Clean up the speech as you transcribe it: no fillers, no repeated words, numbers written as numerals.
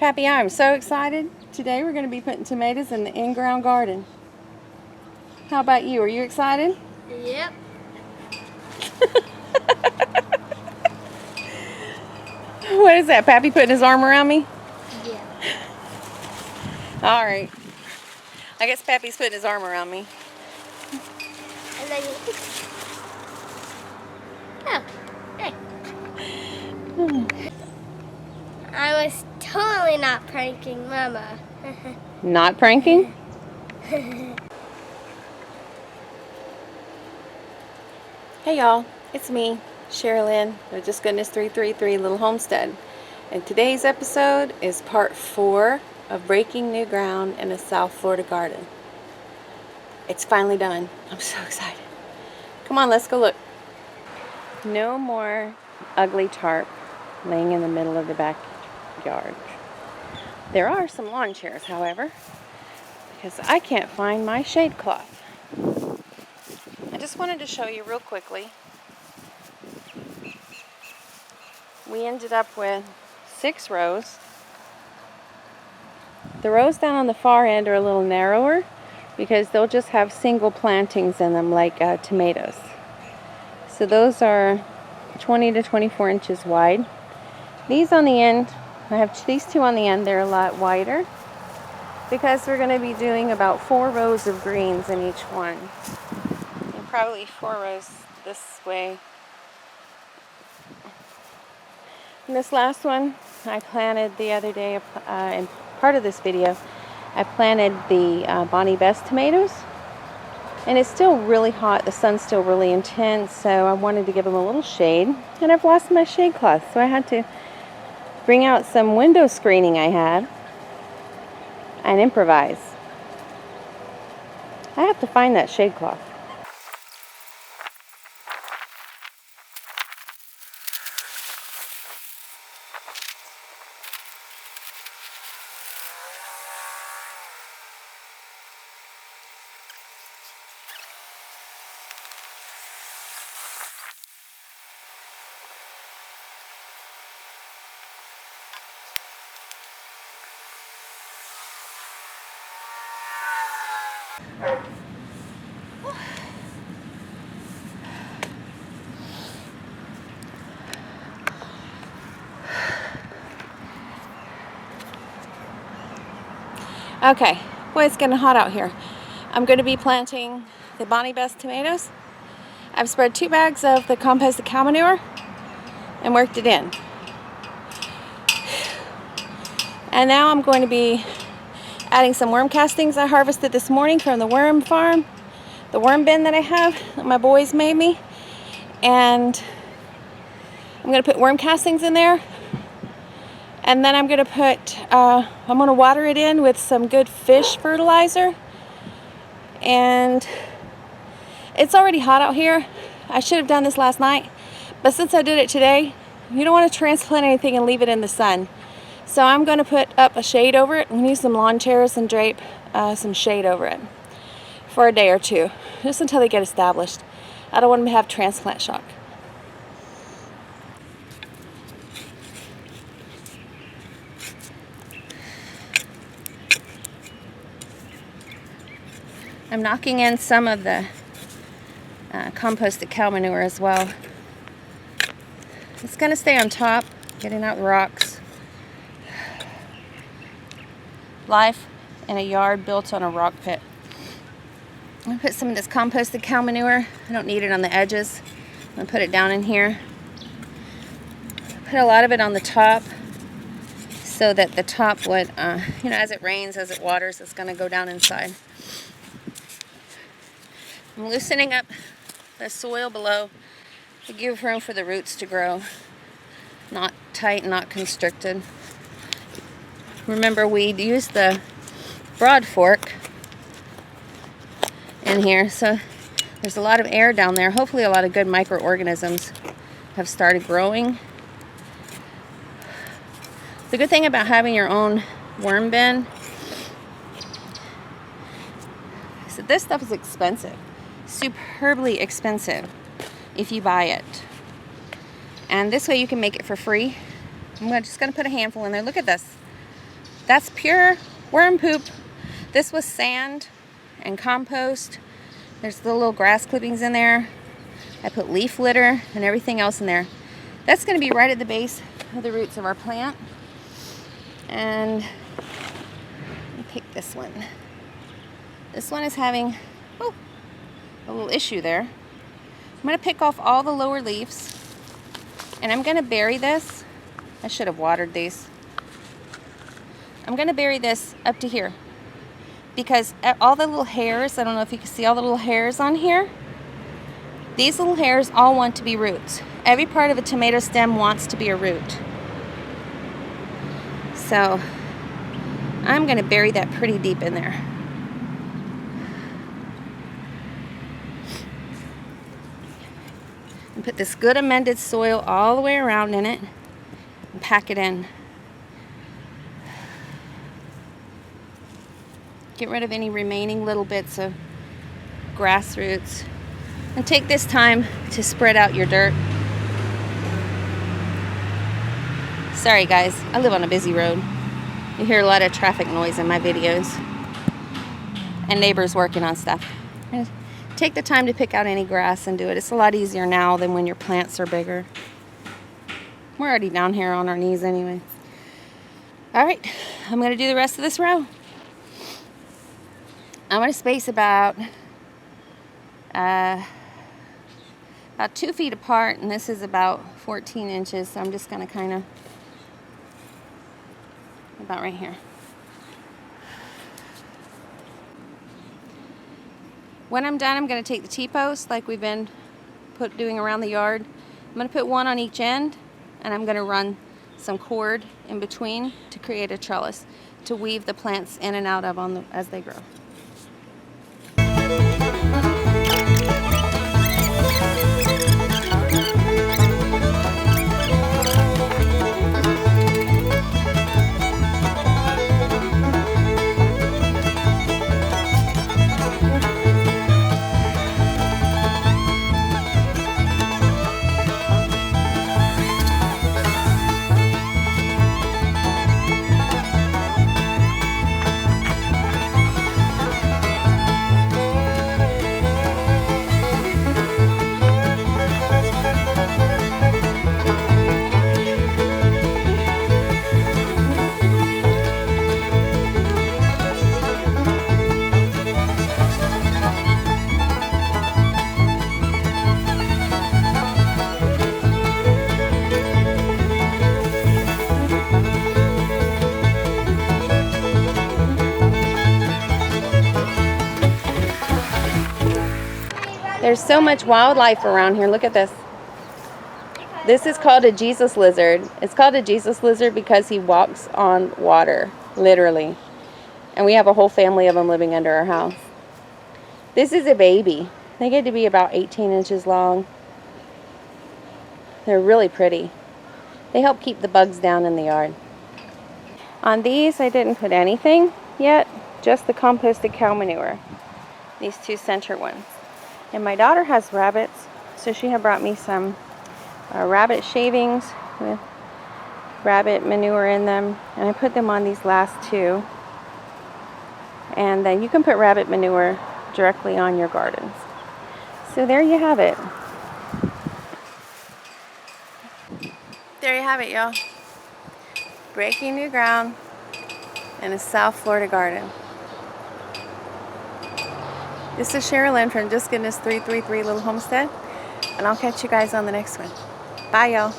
Pappy, I'm so excited. Today we're going to be putting tomatoes in the in-ground garden. How about you? Are you excited? Yep. What is that? Pappy putting his arm around me? Yeah. Alright. I guess Pappy's putting his arm around me. And then you... Oh, hey. I was totally not pranking Mama. Not pranking? Hey y'all, it's me, Sherilyn, of Just Goodness 333 Little Homestead. And today's episode is part 4 of breaking new ground in a South Florida garden. It's finally done. I'm so excited. Come on, let's go look. No more ugly tarp laying in the middle of the backyard. There are some lawn chairs, however, because I can't find my shade cloth. I just wanted to show you real quickly. We ended up with 6 rows. The rows down on the far end are a little narrower because they'll just have single plantings in them like tomatoes. So those are 20 to 24 inches wide. These on the end, I have these 2 on the end, they're a lot wider because we're going to be doing about 4 rows of greens in each one. And probably 4 rows this way. And this last one I planted the other day, in part of this video, I planted the Bonnie Best tomatoes. And it's still really hot, the sun's still really intense, so I wanted to give them a little shade. And I've lost my shade cloth, so I had to bring out some window screening I had and improvise. I have to find that shade cloth. Okay, boy, it's getting hot out here. I'm going to be planting the Bonnie Best tomatoes. I've spread 2 bags of the composted cow manure and worked it in. And now I'm going to be adding some worm castings I harvested this morning from the worm farm, the worm bin that I have that my boys made me. And I'm going to put worm castings in there. And then I'm going to water it in with some good fish fertilizer. And it's already hot out here. I should have done this last night. But since I did it today, you don't want to transplant anything and leave it in the sun. So I'm going to put up a shade over it. I'm going to use some lawn chairs and drape some shade over it for a day or 2. Just until they get established. I don't want them to have transplant shock. I'm knocking in some of the composted cow manure as well. It's going to stay on top, getting out the rocks. Life in a yard built on a rock pit. I'm going to put some of this composted cow manure. I don't need it on the edges. I'm going to put it down in here. Put a lot of it on the top so that the top would, as it rains, as it waters, it's going to go down inside. I'm loosening up the soil below to give room for the roots to grow. Not tight, not constricted. Remember, we used the broad fork in here, so there's a lot of air down there. Hopefully a lot of good microorganisms have started growing. The good thing about having your own worm bin is that this stuff is expensive. Superbly expensive if you buy it. And this way you can make it for free. I'm just going to put a handful in there. Look at this. That's pure worm poop. This was sand and compost. There's the little grass clippings in there. I put leaf litter and everything else in there. That's going to be right at the base of the roots of our plant. And let me pick this one. This one is having a little issue there. I'm going to pick off all the lower leaves, and I'm going to bury this. I should have watered these. I'm going to bury this up to here, because all the little hairs, I don't know if you can see all the little hairs on here, these little hairs all want to be roots. Every part of a tomato stem wants to be a root. So I'm going to bury that pretty deep in there. And put this good amended soil all the way around in it and pack it in. Get rid of any remaining little bits of grass roots. And take this time to spread out your dirt. Sorry guys, I live on a busy road. You hear a lot of traffic noise in my videos. And neighbors working on stuff. And take the time to pick out any grass and do it. It's a lot easier now than when your plants are bigger. We're already down here on our knees anyway. Alright, I'm going to do the rest of this row. I'm going to space about 2 feet apart, and this is about 14 inches, so I'm just going to kind of, about right here. When I'm done, I'm going to take the T-posts like we've been doing around the yard. I'm going to put one on each end, and I'm going to run some cord in between to create a trellis to weave the plants in and out of as they grow. There's so much wildlife around here. Look at this. This is called a Jesus lizard. It's called a Jesus lizard because he walks on water, literally. And we have a whole family of them living under our house. This is a baby. They get to be about 18 inches long. They're really pretty. They help keep the bugs down in the yard. On these, I didn't put anything yet, just the composted cow manure. These two center ones. And my daughter has rabbits, so she had brought me some rabbit shavings with rabbit manure in them, and I put them on these last two. And then you can put rabbit manure directly on your gardens. So there you have it. There you have it, y'all. Breaking new ground in a South Florida garden. This is Sherilyn from Just Goodness 333 Little Homestead, and I'll catch you guys on the next one. Bye, y'all.